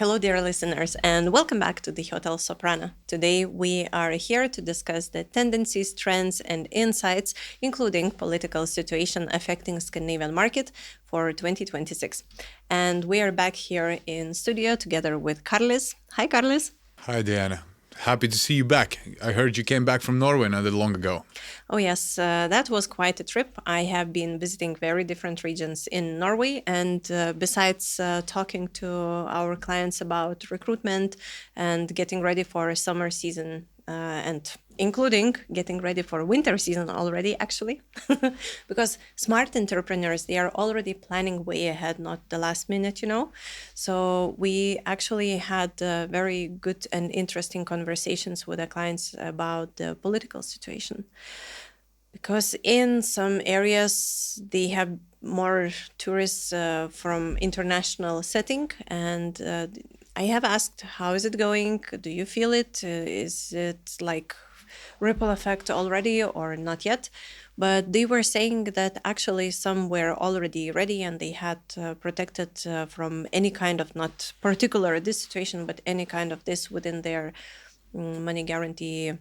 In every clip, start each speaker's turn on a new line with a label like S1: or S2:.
S1: Hello, dear listeners, and welcome back to the Hotel Soprano. Today, we are here to discuss the tendencies, trends, and insights, including political situation affecting Scandinavian market for 2026. And we are back here in studio together with Carlis. Hi, Carlis.
S2: Hi, Diana. Happy to see you back. I heard you came back from Norway not that long ago.
S1: Oh, yes, that was quite a trip. I have been visiting very different regions in Norway. And besides talking to our clients about recruitment and getting ready for summer season, and including getting ready for winter season already, actually, because smart entrepreneurs, they are already planning way ahead, not the last minute, So we actually had very good and interesting conversations with the clients about the political situation. Because in some areas they have more tourists from international setting, and I have asked, how is it going? Do you feel it? Is it like ripple effect already or not yet? But they were saying that actually some were already ready and they had protected from any kind of, not particular this situation, but any kind of this within their money guarantee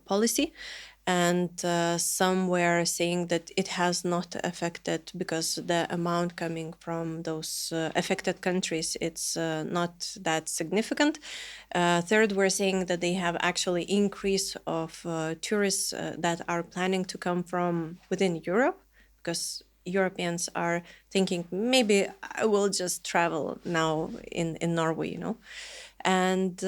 S1: policy. And some were saying that it has not affected because the amount coming from those affected countries, it's not that significant. Third, we're saying that they have actually increase of tourists that are planning to come from within Europe, because Europeans are thinking maybe I will just travel now in Norway, And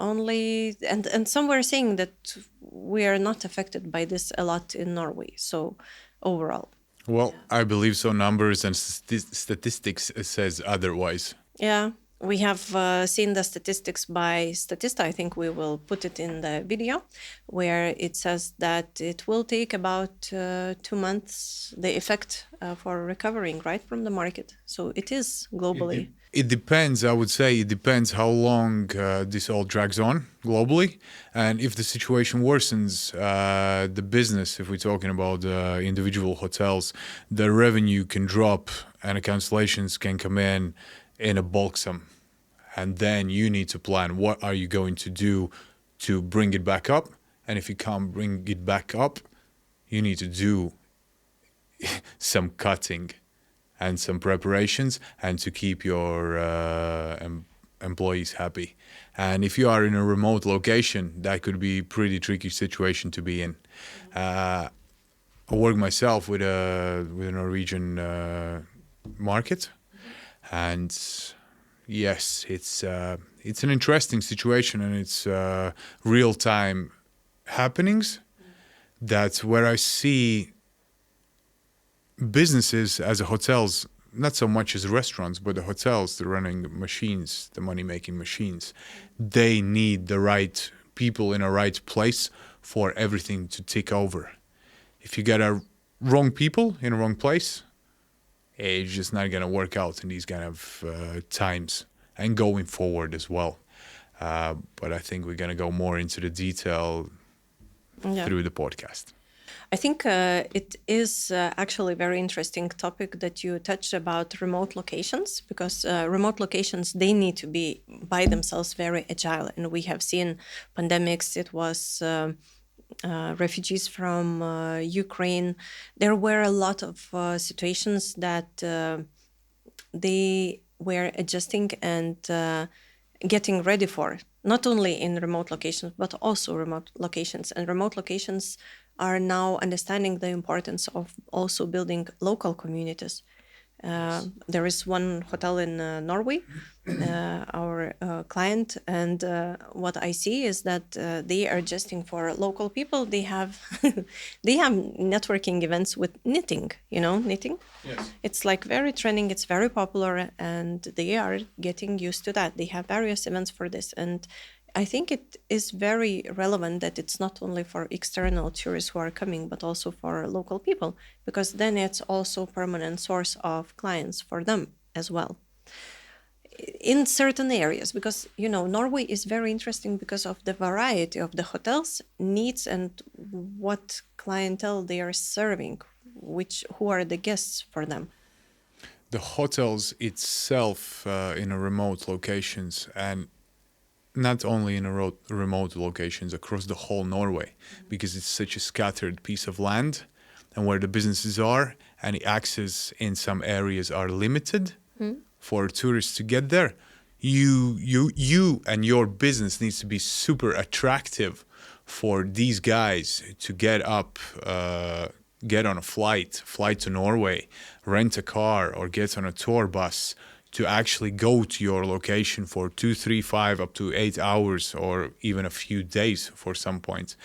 S1: only and some were saying that we are not affected by this a lot in Norway. So overall,
S2: Well, I believe so. Numbers and statistics says otherwise.
S1: yeah, we have seen the statistics by Statista. I think we will put it in the video, where it says that it will take about 2 months, the effect for recovering right from the market. So it is globally.
S2: It depends, I would say. It depends how long this all drags on globally. And if the situation worsens, the business, if we're talking about individual hotels, the revenue can drop and the cancellations can come in a bulk sum. And then you need to plan what are you going to do to bring it back up. And if you can't bring it back up, you need to do some cutting and some preparations and to keep your employees happy. And if you are in a remote location, that could be a pretty tricky situation to be in. I work myself with a Norwegian market, and yes, it's an interesting situation, and it's real-time happenings. That's where I see businesses as hotels, not so much as restaurants, but the hotels, the running machines, the money-making machines, they need the right people in a right place for everything to tick over. If you get a wrong people in a wrong place, it's just not going to work out in these kind of times and going forward as well. But I think we're going to go more into the detail through the podcast.
S1: I think it is actually a very interesting topic that you touched about remote locations, because remote locations, they need to be by themselves very agile. And we have seen pandemics, it was refugees from Ukraine. There were a lot of situations that they were adjusting and getting ready for, not only in remote locations, but also remote locations. And remote locations are now understanding the importance of also building local communities. There is one hotel in Norway, our client, and what I see is that they are adjusting for local people. They have they have networking events with knitting. Knitting.
S2: Yes.
S1: It's like very trending. It's very popular, and they are getting used to that. They have various events for this, and I think it is very relevant that it's not only for external tourists who are coming, but also for local people, because then it's also a permanent source of clients for them as well. In certain areas, because, Norway is very interesting because of the variety of the hotels needs and what clientele they are serving, who are the guests for them.
S2: The hotels itself in a remote locations, and not only in a remote locations across the whole Norway, because it's such a scattered piece of land, and where the businesses are and the access in some areas are limited for tourists to get there. You and your business needs to be super attractive for these guys to get up, get on a fly to Norway, rent a car, or get on a tour bus to actually go to your location for 2, 3, 5, up to 8 hours, or even a few days for some points.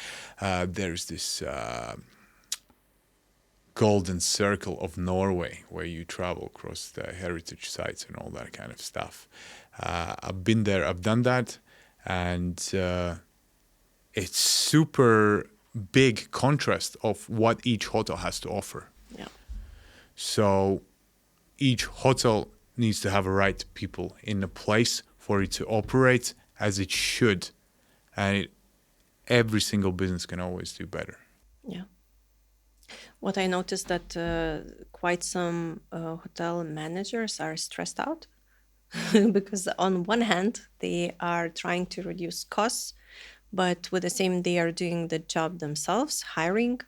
S2: There's this golden circle of Norway where you travel across the heritage sites and all that kind of stuff. I've been there, I've done that, and it's super big contrast of what each hotel has to offer.
S1: Yeah.
S2: So each hotel needs to have a right people in the place for it to operate as it should, and every single business can always do better.
S1: Yeah. What I noticed that quite some hotel managers are stressed out because on one hand they are trying to reduce costs, but with the same they are doing the job themselves, hiring,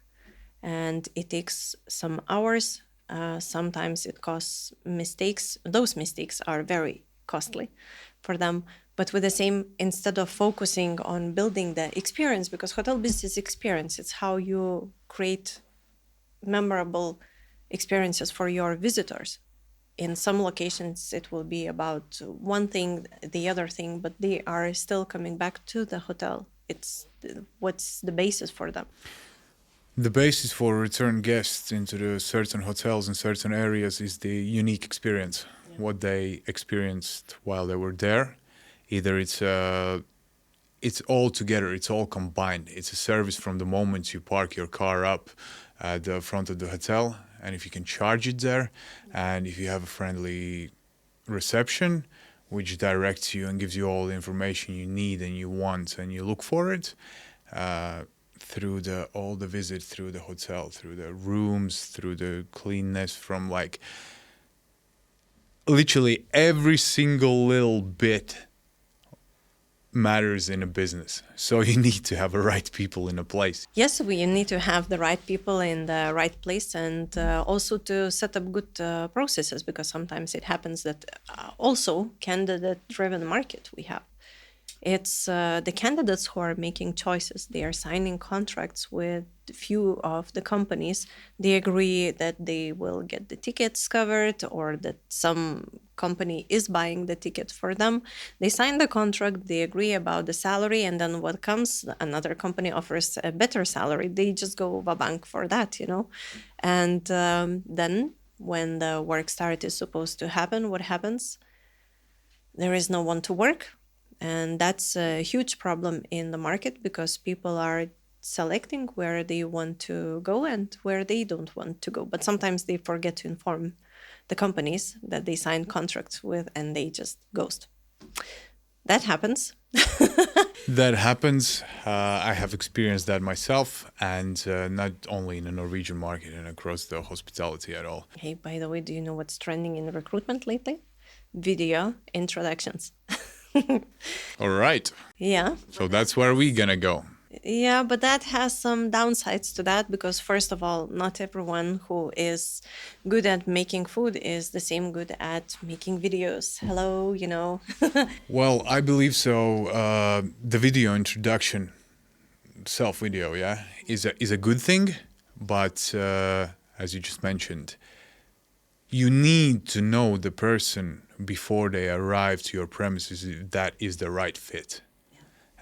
S1: and it takes some hours. Sometimes it costs mistakes. Those mistakes are very costly for them. But with the same, instead of focusing on building the experience, because hotel business is experience, it's how you create memorable experiences for your visitors. In some locations, it will be about one thing, the other thing, but they are still coming back to the hotel. It's what's the basis for them.
S2: The basis for return guests into the certain hotels in certain areas is the unique experience, what they experienced while they were there. Either it's all together, it's all combined. It's a service from the moment you park your car up at the front of the hotel, and if you can charge it there, and if you have a friendly reception which directs you and gives you all the information you need and you want and you look for it, through all the visit through the hotel, through the rooms, through the cleanness, from like literally every single little bit matters in a business. So you need to have the right people in a place.
S1: Yes, we need to have the right people in the right place, and also to set up good processes, because sometimes it happens that also candidate-driven market we have. It's the candidates who are making choices. They are signing contracts with few of the companies. They agree that they will get the tickets covered, or that some company is buying the ticket for them. They sign the contract, they agree about the salary, and then what comes, another company offers a better salary. They just go va-bank for that, you know. And then when the work start is supposed to happen, what happens? There is no one to work. And that's a huge problem in the market, because people are selecting where they want to go and where they don't want to go. But sometimes they forget to inform the companies that they signed contracts with, and they just ghost. That happens.
S2: That happens. I have experienced that myself, and not only in the Norwegian market and across the hospitality at all.
S1: Hey, by the way, do you know what's trending in recruitment lately? Video introductions.
S2: All right.
S1: Yeah.
S2: So that's where we're going to go.
S1: Yeah, but that has some downsides to that, because first of all, not everyone who is good at making food is the same good at making videos. Hello, you know.
S2: Well, I believe so. The video introduction, self video, yeah, is a good thing. But as you just mentioned, you need to know the person before they arrive to your premises if that is the right fit.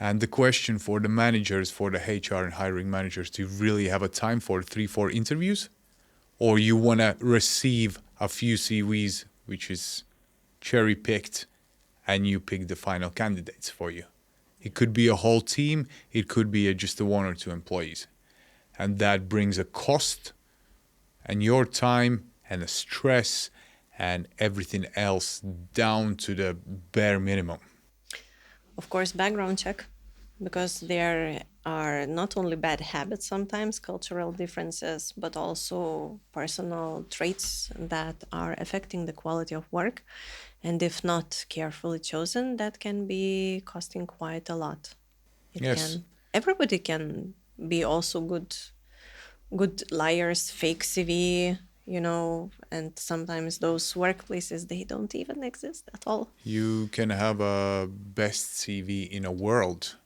S2: And the question for the managers, for the HR and hiring managers, do you really have a time for 3-4 interviews? Or you want to receive a few CVs, which is cherry picked, and you pick the final candidates for you? It could be a whole team. It could be just a 1 or 2 employees. And that brings a cost and your time and the stress and everything else down to the bare minimum.
S1: Of course, background check. because there are not only bad habits sometimes, cultural differences, but also personal traits that are affecting the quality of work. And if not carefully chosen, that can be costing quite a lot. It
S2: Yes,
S1: can, everybody can be also good liars, fake CV, and sometimes those workplaces, they don't even exist at all.
S2: you can have a best CV in a world,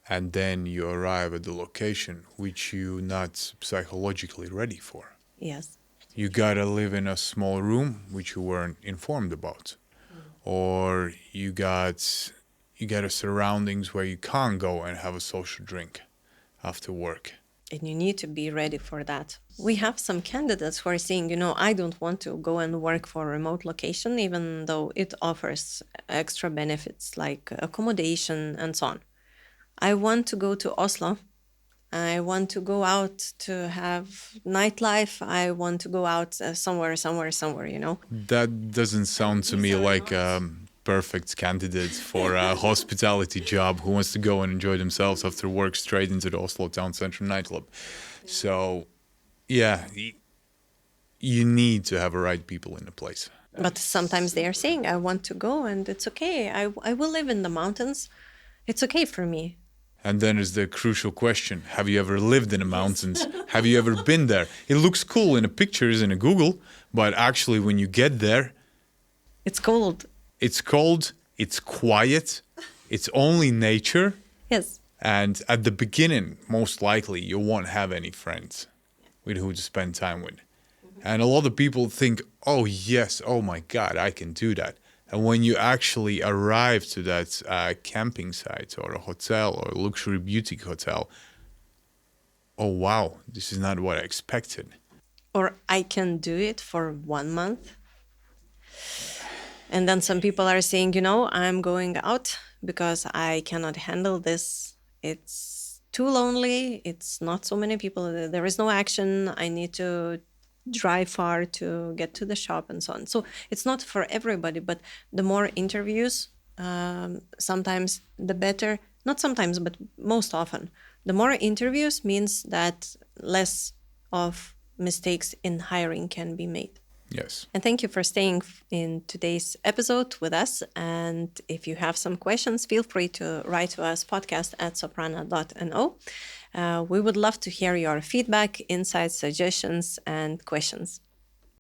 S2: and then you arrive at the location which you're not psychologically ready for.
S1: Yes.
S2: You gotta live in a small room which you weren't informed about, or you got a surroundings where you can't go and have a social drink after work.
S1: And you need to be ready for that. We have some candidates who are saying, I don't want to go and work for a remote location, even though it offers extra benefits like accommodation and so on. I want to go to Oslo. I want to go out to have nightlife. I want to go out somewhere.
S2: That doesn't sound to me like a perfect candidate for a hospitality job who wants to go and enjoy themselves after work straight into the Oslo town center nightclub. So, yeah, you need to have the right people in the place.
S1: But sometimes they are saying, I want to go and it's okay. I will live in the mountains. It's okay for me.
S2: And then is the crucial question: have you ever lived in the mountains? Have you ever been there? It looks cool in the pictures in a Google, but actually, when you get there,
S1: It's cold.
S2: it's cold, it's quiet, it's only nature.
S1: Yes.
S2: And at the beginning, most likely, you won't have any friends with who to spend time with. And a lot of people think, oh, yes, oh my God, I can do that. And when you actually arrive to that camping site or a hotel or a luxury boutique hotel, oh, wow, this is not what I expected.
S1: Or I can do it for 1 month. And then some people are saying, I'm going out because I cannot handle this. It's too lonely. It's not so many people. There is no action. I need to drive far to get to the shop and so on. So it's not for everybody, but the more interviews, sometimes the better. Not sometimes, but most often. The more interviews means that less of mistakes in hiring can be made.
S2: Yes.
S1: And thank you for staying in today's episode with us. And if you have some questions, feel free to write to us podcast@soprana.no. We would love to hear your feedback, insights, suggestions, and questions.